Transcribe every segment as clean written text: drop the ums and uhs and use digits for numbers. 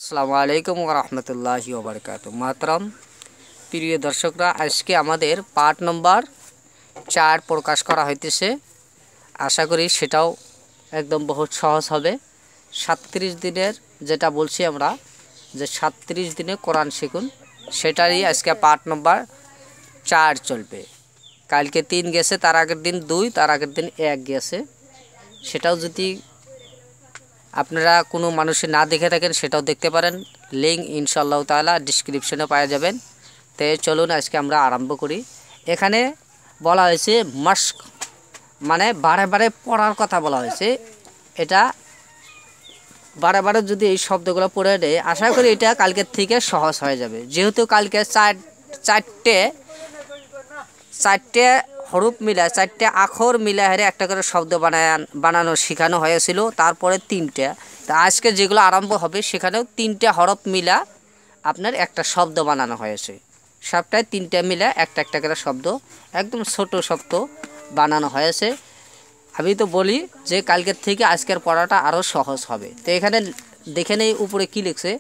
আসসালামু আলাইকুম ওয়া রাহমাতুল্লাহি ওয়া বারাকাতুহু। মাতরম প্রিয় দর্শকরা, আজকে আমাদের পার্ট নম্বর 4 প্রকাশ করা হইতেছে। আশা করি সেটাও একদম বহুত সহজ হবে। 37 দিনের যেটা বলছি আমরা যে 37 দিনে কোরআন শিখুন, সেটারই আজকে পার্ট নম্বর 4 চলবে। কালকে 3 গেছে, তার আগের দিন 2, তার আগের দিন 1 গেছে। সেটাও যদি আপনারা কোনো মানুষের না দেখে থাকেন সেটাও দেখতে পারেন। লিঙ্ক ইনশাআল্লাহ তাআলা ডেসক্রিপশনে পাওয়া যাবেন। তো চলুন আজকে আমরা আরম্ভ করি। এখানে বলা হয়েছে মাস্ক, মানে বারে বারে পড়ার কথা বলা হয়েছে। এটা বারে বারে যদি এই শব্দগুলো পড়ে নেয়, আশা করি এটা কালকের থেকে সহজ হয়ে যাবে। যেহেতু কালকে চারটে হরফ মিলায়, 4টে আখর মিলায় হেরে একটা করে শব্দ বানানো শেখানো হয়েছিল, তারপরে 3টে। তা আজকে যেগুলো আরম্ভ হবে সেখানেও 3টে হরফ মিলা আপনার একটা শব্দ বানানো হয়েছে। সবটাই 3টে মিলা একটা একটা করে শব্দ, একদম ছোট শব্দ বানানো হয়েছে। আমি তো বলি যে কালকের থেকে আজকের পড়াটা আরও সহজ হবে। তো এখানে দেখে নেই উপরে কি লিখছে।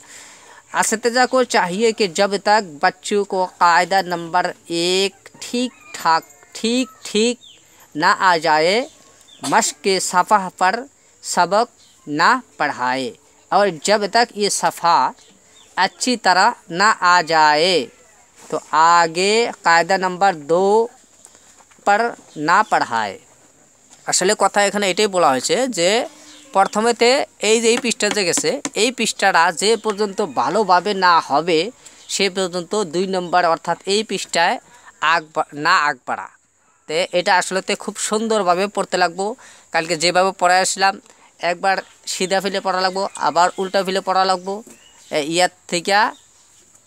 असतज़ा को चाहिए कि जब तक बच्चों को कायदा नंबर 1 ठीक ठीक ना आ जाए, मश्क के सफ़ा पर सबक ना पढ़ाए, और जब तक ये सफ़ा अच्छी तरह ना आ जाए तो आगे कायदा नंबर 2 पर ना पढ़ाए। আসলে কথা এখানে এটাই বলা হয়েছে যে প্রথমেতে এই যে পৃষ্ঠাতে গেছে, এই পৃষ্ঠাটা যে পর্যন্ত ভালোভাবে না হবে সে পর্যন্ত 2 নম্বর অর্থাৎ এই পৃষ্ঠায় আগ বাড়া। তো এটা আসলেতে খুব সুন্দরভাবে পড়তে লাগবো। কালকে যেভাবে পড়ায় আসলাম, একবার সিধা ফেলে পড়া লাগবো, আবার উল্টা ফেলে পড়া লাগবো। ইয়ার থেকে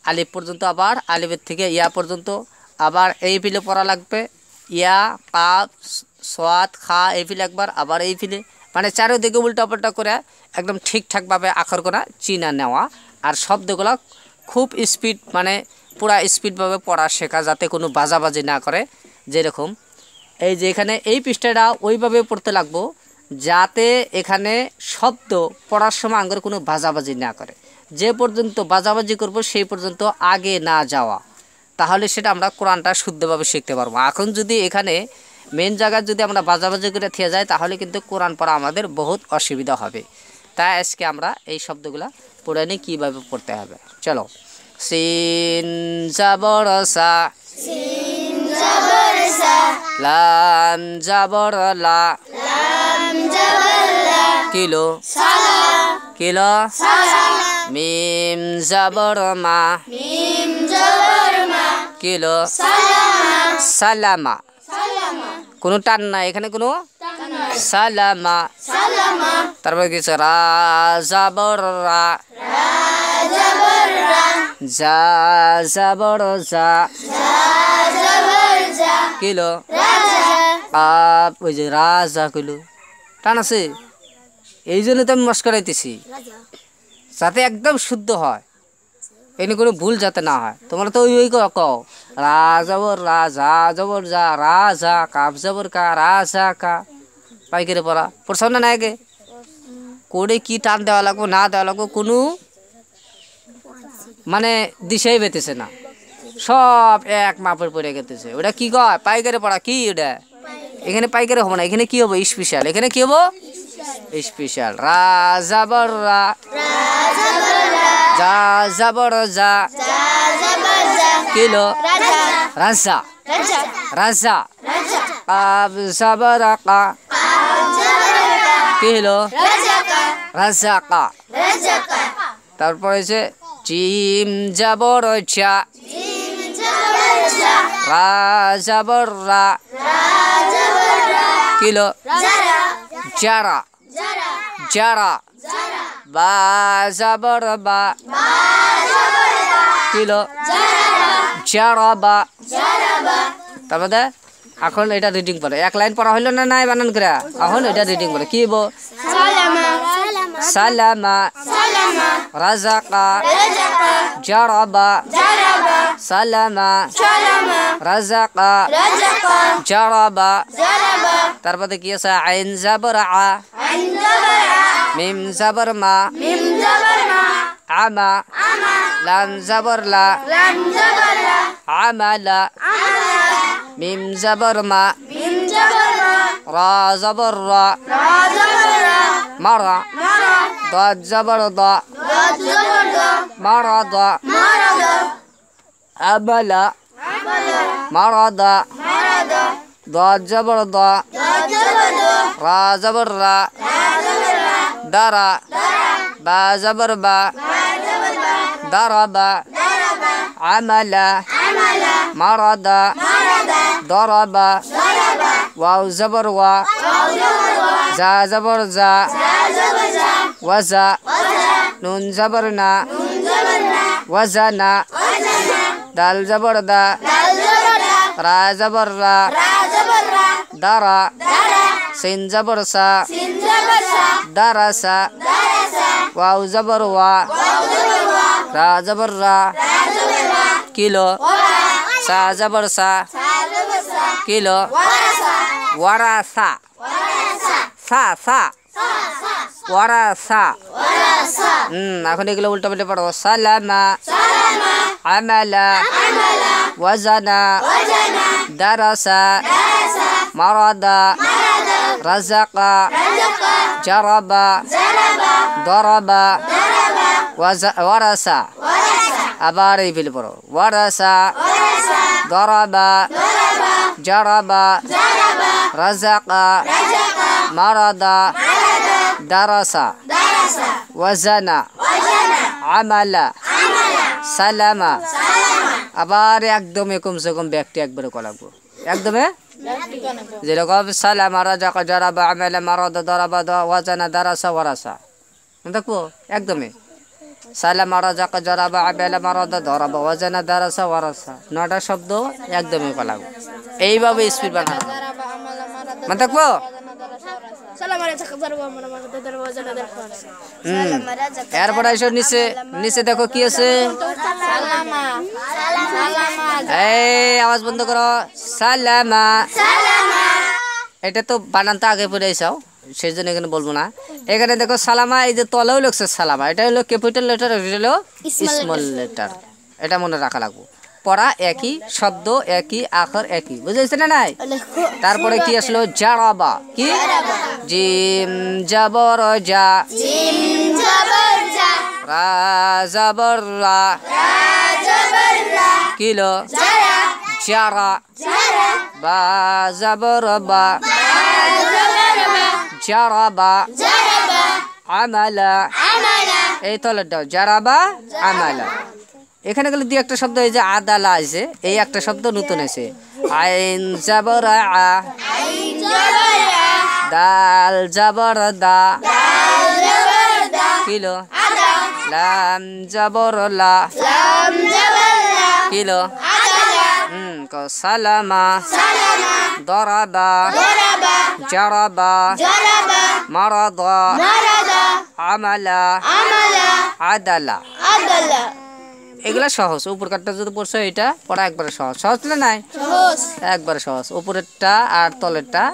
আলিফ পর্যন্ত, আবার আলিফের থেকে ইয়া পর্যন্ত, আবার এই ফিলে পড়া লাগবে। ইয়া কাফ সোয়াদ খা এই ফিলে একবার, আবার এই ফিলে, মানে চারিদিকে উল্টাপাল্টা করে একদম ঠিকঠাকভাবে আখরগুলো চিনা নেওয়া। আর শব্দগুলো খুব স্পিড, মানে পুরা স্পিডভাবে পড়া শেখা, যাতে কোনো বাজাবাজি না করে। যেরকম এই যে এখানে এই পৃষ্ঠাটা ওইভাবে পড়তে লাগবো যাতে এখানে শব্দ পড়ার সময় আঙ্গুর কোনো বাজাবাজি না করে। যে পর্যন্ত বাজাবাজি করব সেই পর্যন্ত আগে না যাওয়া, তাহলে সেটা আমরা কোরআনটা শুদ্ধভাবে শিখতে পারবো। এখন যদি এখানে মেন জায়গায় যদি আমরা বাজাবাজি করে থেকে যাই, তাহলে কিন্তু কোরআন পড়া আমাদের বহুত অসুবিধা হবে। তাই আজকে আমরা এই শব্দগুলো পড়ে নিই কীভাবে পড়তে হবে। চলো। সিন জাবর সা, সিন জবর সা, লাম জাবর লা, লাম জবর লা, কিলো সালা, কিলো, সালামা, মিম জাবর মা, মিম জবর মা, কিলো সালামা, সালামা। সালামা, কোনো টান নাই এখানে, কোনো টানা, সালামা। সালামা, তারপর কিছু রা জাবর রা, রা জবর রা, জা জাবর জা, জা জবর জা, কিলো রাজা, আপ, ওই যে রাজা কইলো টান আছে, এই জন্য তো আমি মস্ক করাইতেছি রাজা, যাতে একদম শুদ্ধ হয়, এনে কোনো ভুল যাতে না হয়। তোমরা তো ওই কও রা জবর রা, জা জবর যা, রাজা, কাপ জবর কা, রাজা কা। পাইকারে পড়া পড়ছাও না আগে? কোডে কি টান দেওয়া লাগবো না দেওয়া লাগবো কোনো মানে দিশাই পেতেছে না, সব এক মাপের পড়ে গেতেছে। ওটা কি কয় পাইকারে পড়া? কি ওটা এখানে পাইকারে হবো না, এখানে কি হবো স্পেশাল। এখানে কি হবো স্পেশাল। রা জাবর রা, জা জাবর যা, কিলো রাজা, রাজা, কাব জাবর কা, কিলো রাজা কা। তারপরে যে জিম জাবর ঝা, রা জাবর রা, কিলো যারা, যারা, বা জাবর বা, কিলো যারা বা। তারপরে এখন এটা রিডিং পড়ে, এক লাইন পড়া হইল না নাই বানান করে, এখন এটা রিডিং পড়ে কি হবো? সালামা, সালামা, সালামা, রাজাকা, রাজাকা, জারাবা, জারাবা, সালামা, সালামা, রাজাকা, রাজাকা, জারাবা। জারাবা, তারপরে কি আছে? আইন জাবর আ, আইন জবর আ, মিম জাবর মা, মিম জবর মা, আমা লাম জবর লা lam jabar la আমালা মিম জবর মা mim jabar ma রা জবর রা ra jabar ra মারা mara দাদ জবর দা da jabar da মারা দা mara da আমালা amala মারা দা mara da দাদ জবর দা da jabar da রা জবর রা ra jabar ra দারা dara বা জবর বা ba jabar ba দারাবা daraba আমালা amala মারাদা mara da দারাবা daraba wow জবর ওয়া wa jabar wa জা জবর জা za jabar za ওয়াজা waza নুন জবর না nun jabar na ওয়াজানা wazana দাল জবর দা dal jabar da রা জবর রা ra jabar ra দারা dara সিন জবর সা sin jabar sa দারাসা darasa wow জবর ওয়া wa jabar wa রা জবর রা ra jabar ra kilo wara সা জবর সা sa jabar sa kilo warasa ওয়ারাসা warasa সা সা sa sa ওয়ারাসা warasa এখন এগুলো উল্টো পাল্টে পড়ো সালামা salama আমালা amala ওয়াজানা wajana দারাসা darasa মারাদা marada রাজাকা razaqa জারাবা zaraba দরাবা daraba ওয়ারাসা warasa আবার এই ফেলে পড়ো ওয়ারাসা warasa দরাবা daraba জারাবা zaraba রাজাকা razaqa মারাদা marada দারাসা darasa ওয়াজানা wajana আমালা amala সালামা salama আবার একদমে কমসে কম ব্যাগটি একবারে করাবো একদমে যেরকম সালামা রাজাকা জারাবা আমালা মারাদা দারাবা ওয়াজানা দারাসা ওয়ারাসা দেখবো একদমে সালামা রাজাকা জারাবা আমালা মারাদা দারাবা ওয়াজানা দারাসা ওয়ারাসা 9টা শব্দ একদমই করাবো এইভাবে স্পিড বানাবো মানে দেখবো salama razaqa zaraba marada daraba wajana daraba এরপর এসো নিচে নিচে দেখো কি আছে salama salama এই আওয়াজ বন্ধ করো সালামা salama এটা তো বানানটা আগে পড়ে আইসাও সেই জন্য এখানে বলবো না এখানে দেখো সালামা এই যে তলেও লিখছে সালামা এটা হলো ক্যাপিটাল লেটার এটা হলো স্মল লেটার এটা মনে রাখা লাগবে পড়া একই শব্দ একই আখর একই বুঝেছেন না নাই তারপরে কি আসলো জারাবা কি জিম জবর জা jim jabar ja রা জবর রা ra jabar ra kilo jara জারা jara বা জবর বা ba jabar ba জারাবা jaraba আমালা amala এই তলেরটাও জারাবা আমালা এখানে গেলে দুই একটা শব্দ এই যে আদালা আছে এই একটা শব্দ নতুন আছে আইন জবর আ ain jabar ya দাল জবর দা dal jabar da kilo ada লাম জবর লা lam jabar la kilo ada সালামা salama দরাবা daraba জারাবা jaraba মারাদা marada আমালা amala আদালা adala এগুলা সহজ উপর কাটটা যদি পড়ছো এটা পড়া একবারে সহজ সহজ না নাই sahos একবারে সহজ উপরেরটা আর তলেরটা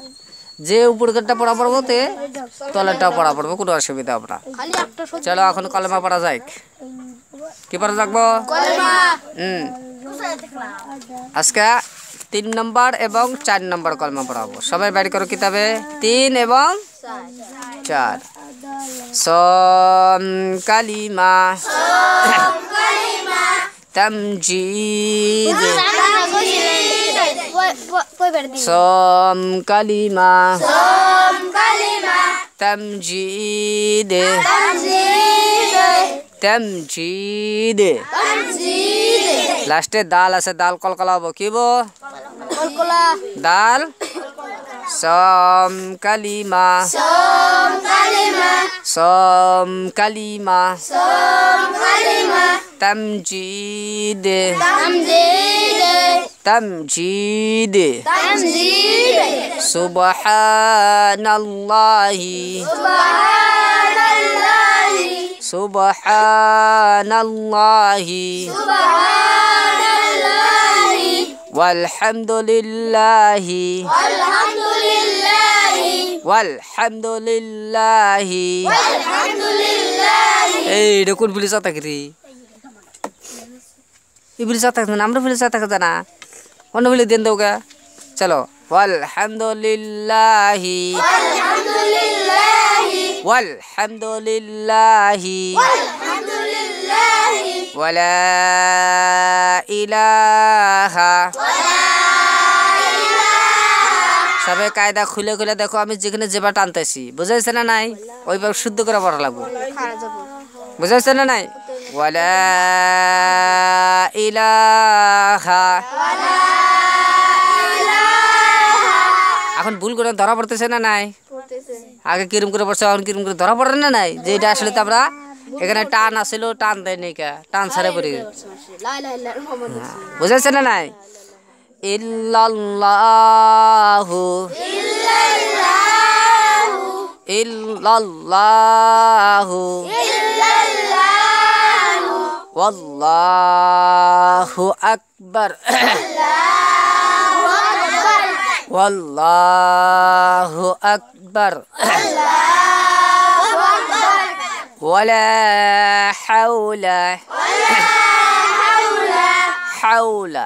যে উপরের কাটটা পড়া পড়বো তে তলেরটাও পড়া পড়বো কোনো অসুবিধা হবে না khali ekta চলো এখন কলমা পড়া যাক কি পড়া যাকবো kalma আজকে 3 নম্বর এবং 4 নম্বর কলমা পড়াবো সবাই বাইর করো কিতাবে 3 এবং 4 সম কালিমা kalima তামজিদ poi perdi সম কালিমা som kalima Tamjid tamjid Tamjid tamjid লাস্টে দাল আছে দাল কলকলাবো কি বো kolkola দাল সম কালিমা som kalima সম কালিমা som kalima Tamjid tamjid Tamjid tamjid সুবহানাল্লাহি subhanallahi সুবহানাল্লাহি subhanallahi walhamdulillahi walhamdulillahi walhamdulillahi walhamdulillahi এই এটা কোন পুলিশ থাকে রে এই পুলিশ থাকে না আমরা পুলিশ থাকে জানা অন্য পুলিশ দেন দৌগা চলো আলহামদুলিল্লাহি ওয়ালহামদুলিল্লাহি ওয়ালা ইলাহা সবে কায়দা খুলে খুলে দেখো আমি যেখানে যেবা টানতেছি বুঝাইছে না নাই ওইভাবে শুদ্ধ করে পড়া লাগবে বুঝাইছে না নাই ওয়ালা ইলাহা এখন ভুল করে ধরা পড়তেছে না নাই আগে কিরম করে পড়ছে এখন কিরম করে ধরা পড়ে না নাই যে এটা আসলে তো আমরা এখানে টান আসিল টান দেয় নি কা টান ছাড়ে পড়ে বুঝাইছে না নাই ইল্লাল্লাহু ইল্লাল্লাহু ওয়াল্লাহু আকবার ওয়াল্লাহু আকবার ولا حول حول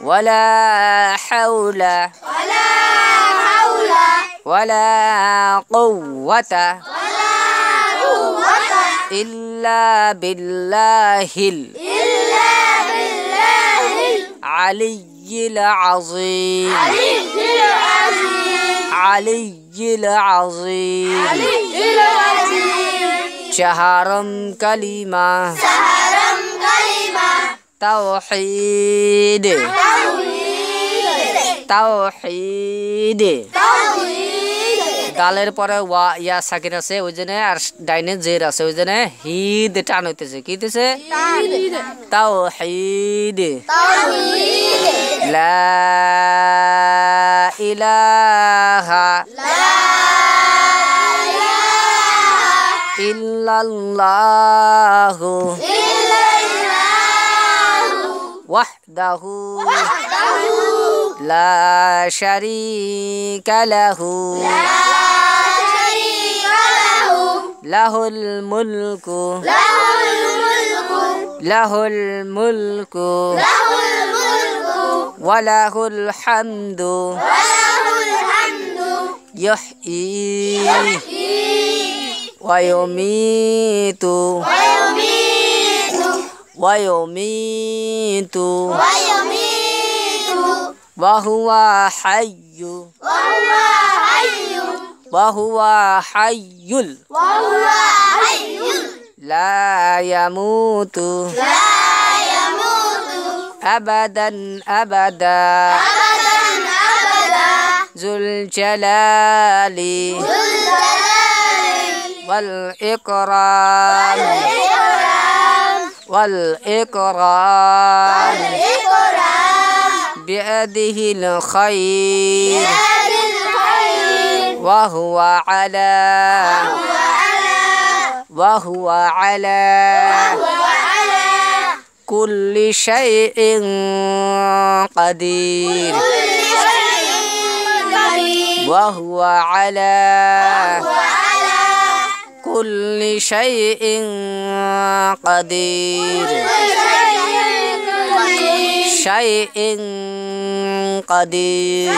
ولا حول ولا قوة إلا بالله العلي العظيم علي العظيم شهرم كلمة توحيد توحيد দালের পরে ওয়া ইয়া সাকিন আছে ওই জন্য আর ডাইনে জের আছে ওই জন্য হিদ টান হইতেছে কি হইতেছে তাওহীদ লা ইলাহা ইল্লাল্লাহু ওয়াহদাহু লা শারীকা লাহু লাহুল মুলকু লাহুল মুলকু ওয়া লাহুল হামদু ইহয়ী ওয়া ইউমীতু ওয়া ইউমীতু ওয়া হুয়া হাইয়্যু وهو حي لا يموت أبدا أبدا ذو الجلال والإكرام والإكرام بيده الخير وهو على كل شيء قدير وهو على كل شيء قدير شيء قدير